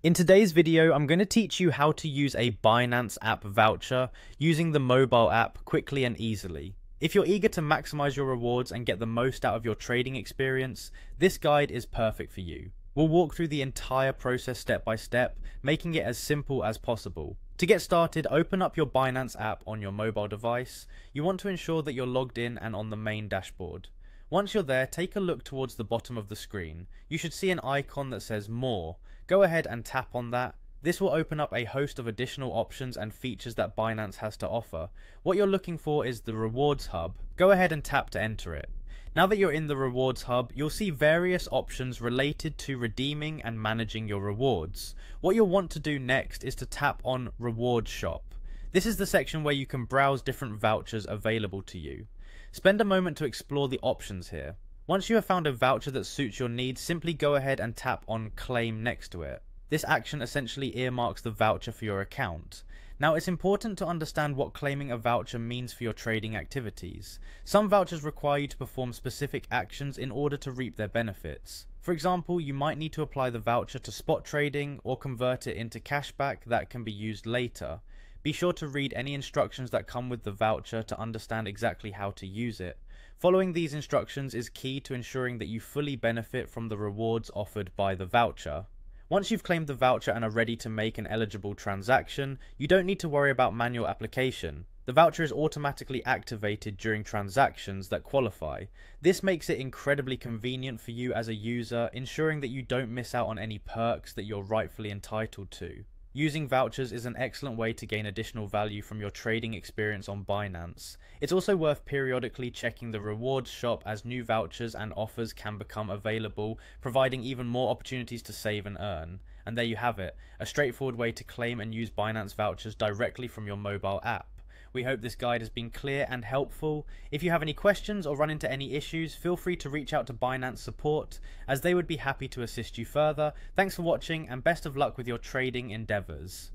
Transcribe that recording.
In today's video, I'm going to teach you how to use a Binance app voucher using the mobile app quickly and easily. If you're eager to maximize your rewards and get the most out of your trading experience, this guide is perfect for you. We'll walk through the entire process step by step, making it as simple as possible. To get started, open up your Binance app on your mobile device. You want to ensure that you're logged in and on the main dashboard. Once you're there, take a look towards the bottom of the screen. You should see an icon that says More. Go ahead and tap on that. This will open up a host of additional options and features that Binance has to offer. What you're looking for is the Rewards Hub. Go ahead and tap to enter it. Now that you're in the Rewards Hub, you'll see various options related to redeeming and managing your rewards. What you'll want to do next is to tap on Rewards Shop. This is the section where you can browse different vouchers available to you. Spend a moment to explore the options here. Once you have found a voucher that suits your needs, simply go ahead and tap on Claim next to it. This action essentially earmarks the voucher for your account. Now, it's important to understand what claiming a voucher means for your trading activities. Some vouchers require you to perform specific actions in order to reap their benefits. For example, you might need to apply the voucher to spot trading or convert it into cashback that can be used later. Be sure to read any instructions that come with the voucher to understand exactly how to use it. Following these instructions is key to ensuring that you fully benefit from the rewards offered by the voucher. Once you've claimed the voucher and are ready to make an eligible transaction, you don't need to worry about manual application. The voucher is automatically activated during transactions that qualify. This makes it incredibly convenient for you as a user, ensuring that you don't miss out on any perks that you're rightfully entitled to. Using vouchers is an excellent way to gain additional value from your trading experience on Binance. It's also worth periodically checking the rewards shop as new vouchers and offers can become available, providing even more opportunities to save and earn. And there you have it, a straightforward way to claim and use Binance vouchers directly from your mobile app. We hope this guide has been clear and helpful. If you have any questions or run into any issues, feel free to reach out to Binance support, as they would be happy to assist you further. Thanks for watching and best of luck with your trading endeavors.